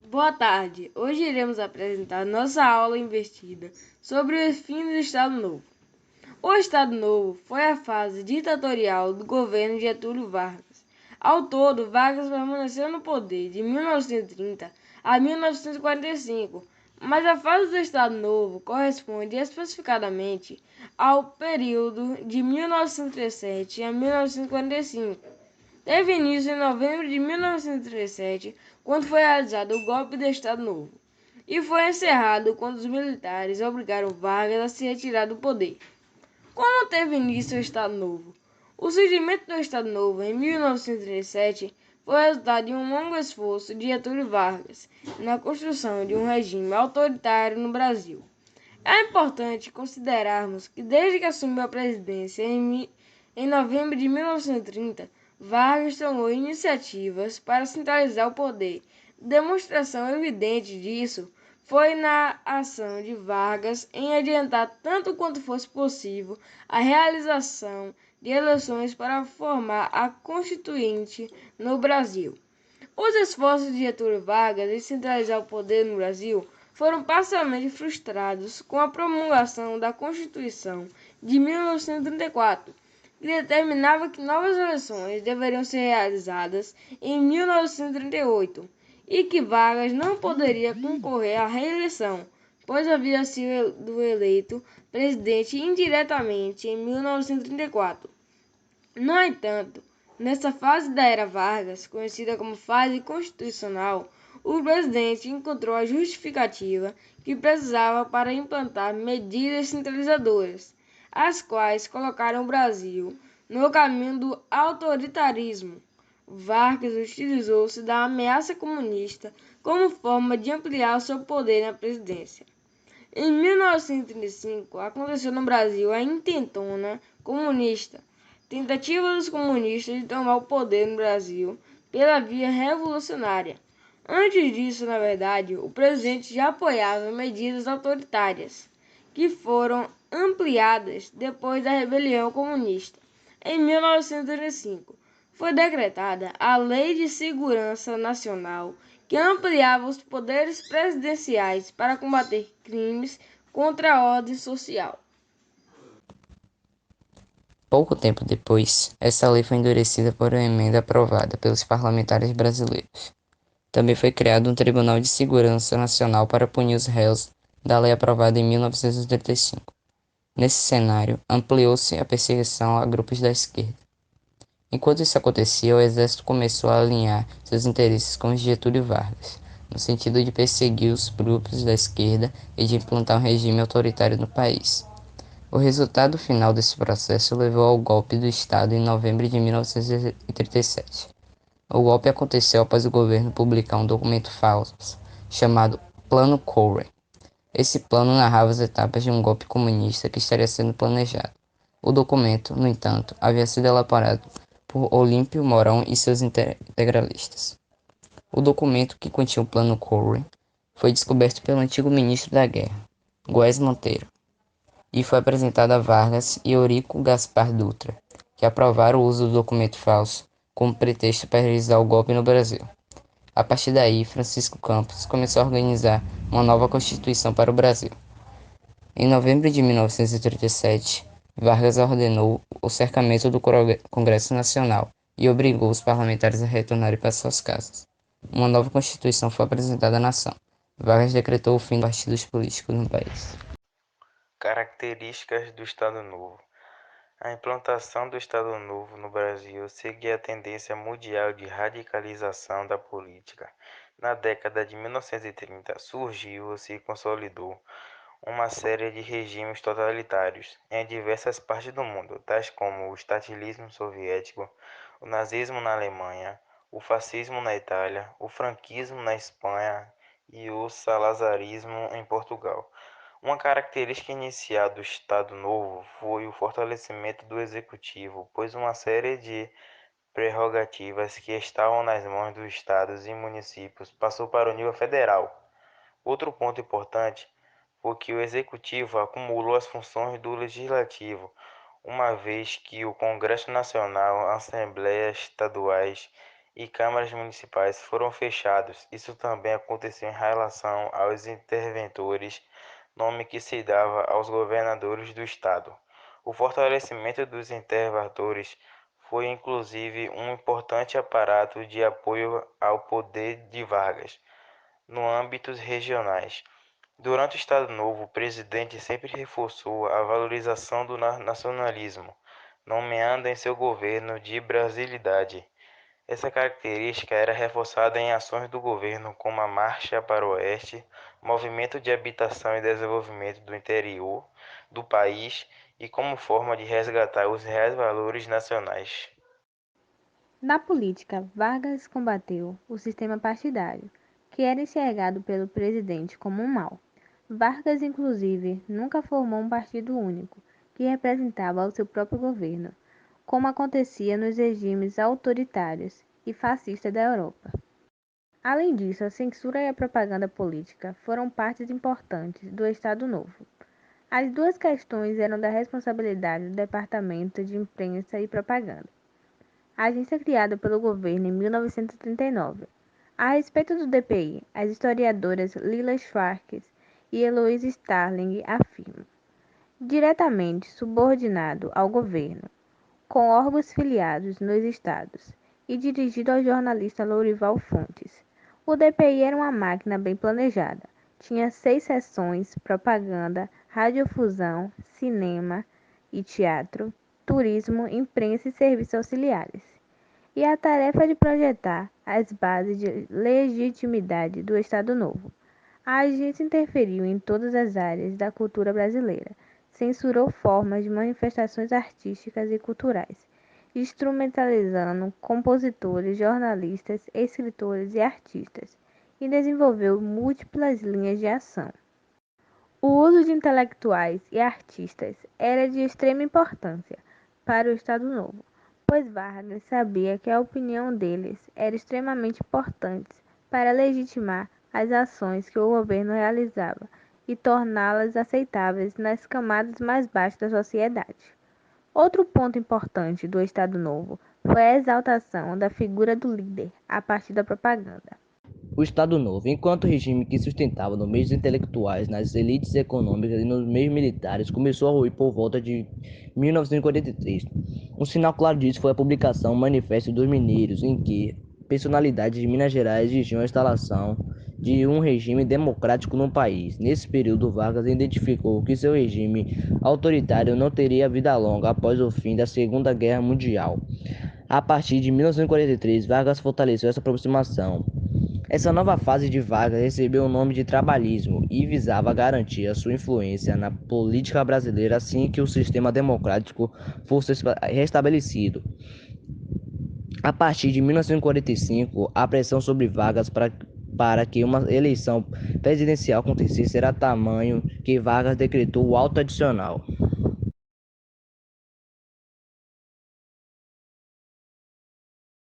Boa tarde. Hoje iremos apresentar nossa aula investida sobre o fim do Estado Novo. O Estado Novo foi a fase ditatorial do governo Getúlio Vargas. Ao todo, Vargas permaneceu no poder de 1930 a 1945, mas a fase do Estado Novo corresponde especificadamente ao período de 1937 a 1945. Teve início em novembro de 1937, quando foi realizado o golpe de Estado Novo, e foi encerrado quando os militares obrigaram Vargas a se retirar do poder. Como teve início o Estado Novo? O surgimento do Estado Novo em 1937 foi resultado de um longo esforço de Getúlio Vargas na construção de um regime autoritário no Brasil. É importante considerarmos que desde que assumiu a presidência em novembro de 1930, Vargas tomou iniciativas para centralizar o poder. Demonstração evidente disso foi na ação de Vargas em adiantar tanto quanto fosse possível a realização de eleições para formar a Constituinte no Brasil. Os esforços de Getúlio Vargas em centralizar o poder no Brasil foram parcialmente frustrados com a promulgação da Constituição de 1934, que determinava que novas eleições deveriam ser realizadas em 1938 e que Vargas não poderia concorrer à reeleição, pois havia sido eleito presidente indiretamente em 1934. No entanto, nessa fase da era Vargas, conhecida como fase constitucional, o presidente encontrou a justificativa que precisava para implantar medidas centralizadoras, as quais colocaram o Brasil no caminho do autoritarismo. Vargas utilizou-se da ameaça comunista como forma de ampliar o seu poder na presidência. Em 1935, aconteceu no Brasil a intentona comunista, tentativa dos comunistas de tomar o poder no Brasil pela via revolucionária. Antes disso, na verdade, o presidente já apoiava medidas autoritárias, que foram ampliadas depois da rebelião comunista. Em 1935, foi decretada a Lei de Segurança Nacional, que ampliava os poderes presidenciais para combater crimes contra a ordem social. Pouco tempo depois, essa lei foi endurecida por uma emenda aprovada pelos parlamentares brasileiros. Também foi criado um Tribunal de Segurança Nacional para punir os réus da lei aprovada em 1935. Nesse cenário, ampliou-se a perseguição a grupos da esquerda. Enquanto isso acontecia, o exército começou a alinhar seus interesses com os de Getúlio Vargas, no sentido de perseguir os grupos da esquerda e de implantar um regime autoritário no país. O resultado final desse processo levou ao golpe do Estado em novembro de 1937. O golpe aconteceu após o governo publicar um documento falso chamado Plano Cohen. Esse plano narrava as etapas de um golpe comunista que estaria sendo planejado. O documento, no entanto, havia sido elaborado por Olímpio Mourão e seus integralistas. O documento, que continha o Plano Cohen, foi descoberto pelo antigo ministro da Guerra, Góes Monteiro, e foi apresentado a Vargas e Eurico Gaspar Dutra, que aprovaram o uso do documento falso como pretexto para realizar o golpe no Brasil. A partir daí, Francisco Campos começou a organizar uma nova Constituição para o Brasil. Em novembro de 1937, Vargas ordenou o cercamento do Congresso Nacional e obrigou os parlamentares a retornarem para suas casas. Uma nova Constituição foi apresentada à nação. Vargas decretou o fim dos partidos políticos no país. Características do Estado Novo. A implantação do Estado Novo no Brasil seguia a tendência mundial de radicalização da política. Na década de 1930, surgiu e se consolidou uma série de regimes totalitários em diversas partes do mundo, tais como o estalinismo soviético, o nazismo na Alemanha, o fascismo na Itália, o franquismo na Espanha e o salazarismo em Portugal. Uma característica inicial do Estado Novo foi o fortalecimento do executivo, pois uma série de prerrogativas que estavam nas mãos dos estados e municípios passou para o nível federal. Outro ponto importante foi que o executivo acumulou as funções do legislativo, uma vez que o Congresso Nacional, assembleias estaduais e câmaras municipais foram fechados. Isso também aconteceu em relação aos interventores, nome que se dava aos governadores do estado. O fortalecimento dos interventores foi inclusive um importante aparato de apoio ao poder de Vargas no âmbitos regionais. Durante o Estado Novo, o presidente sempre reforçou a valorização do nacionalismo, nomeando em seu governo de brasilidade. Essa característica era reforçada em ações do governo como a Marcha para o Oeste, Movimento de Habitação e Desenvolvimento do Interior do país e como forma de resgatar os reais valores nacionais. Na política, Vargas combateu o sistema partidário, que era enxergado pelo presidente como um mal. Vargas, inclusive, nunca formou um partido único, que representava o seu próprio governo, como acontecia nos regimes autoritários e fascistas da Europa. Além disso, a censura e a propaganda política foram partes importantes do Estado Novo. As duas questões eram da responsabilidade do Departamento de Imprensa e Propaganda, agência criada pelo governo em 1939. A respeito do DPI, as historiadoras Lila Schwartz e Eloise Starling afirmam: diretamente subordinado ao governo, com órgãos filiados nos estados e dirigido ao jornalista Lourival Fontes. O DPI era uma máquina bem planejada. Tinha 6 seções: propaganda, radiodifusão, cinema e teatro, turismo, imprensa e serviços auxiliares. E a tarefa de projetar as bases de legitimidade do Estado Novo. A agência interferiu em todas as áreas da cultura brasileira, censurou formas de manifestações artísticas e culturais, instrumentalizando compositores, jornalistas, escritores e artistas, e desenvolveu múltiplas linhas de ação. O uso de intelectuais e artistas era de extrema importância para o Estado Novo, pois Vargas sabia que a opinião deles era extremamente importante para legitimar as ações que o governo realizava e torná-las aceitáveis nas camadas mais baixas da sociedade. Outro ponto importante do Estado Novo foi a exaltação da figura do líder a partir da propaganda. O Estado Novo, enquanto regime que sustentava nos meios intelectuais, nas elites econômicas e nos meios militares, começou a ruir por volta de 1943. Um sinal claro disso foi a publicação Manifesto dos Mineiros, em que personalidades de Minas Gerais exigiam a instalação de um regime democrático no país. Nesse período, Vargas identificou que seu regime autoritário não teria vida longa após o fim da Segunda Guerra Mundial. A partir de 1943, Vargas fortaleceu essa aproximação. Essa nova fase de Vargas recebeu o nome de trabalhismo e visava garantir a sua influência na política brasileira assim que o sistema democrático fosse restabelecido. A partir de 1945, a pressão sobre Vargas para que uma eleição presidencial acontecesse era tamanho que Vargas decretou o auto adicional.